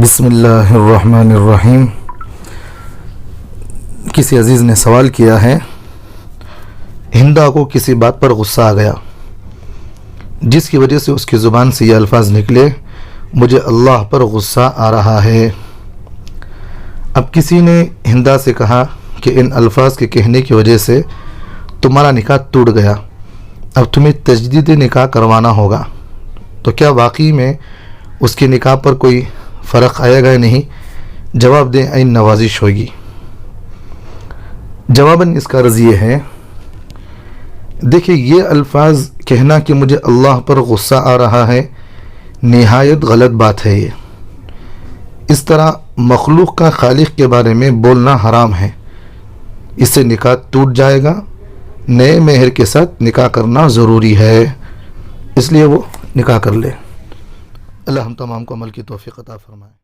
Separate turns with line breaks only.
بسم اللہ الرحمن الرحیم۔ کسی عزیز نے سوال کیا ہے، ہندا کو کسی بات پر غصہ آ گیا جس کی وجہ سے اس کی زبان سے یہ الفاظ نکلے، مجھے اللہ پر غصہ آ رہا ہے۔ اب کسی نے ہندا سے کہا کہ ان الفاظ کے کہنے کی وجہ سے تمہارا نکاح ٹوٹ گیا، اب تمہیں تجدید نکاح کروانا ہوگا، تو کیا واقعی میں اس کے نکاح پر کوئی فرق آئے گا نہیں؟ جواب دیں، عین نوازش ہوگی۔ جواباً اس کا عرض یہ ہے، دیکھیں یہ الفاظ کہنا کہ مجھے اللہ پر غصہ آ رہا ہے نہایت غلط بات ہے۔ یہ اس طرح مخلوق کا خالق کے بارے میں بولنا حرام ہے، اس سے نکاح ٹوٹ جائے گا۔ نئے مہر کے ساتھ نکاح کرنا ضروری ہے، اس لیے وہ نکاح کر لے۔ اللہ ہم تمام کو عمل کی توفیق عطا فرمائے۔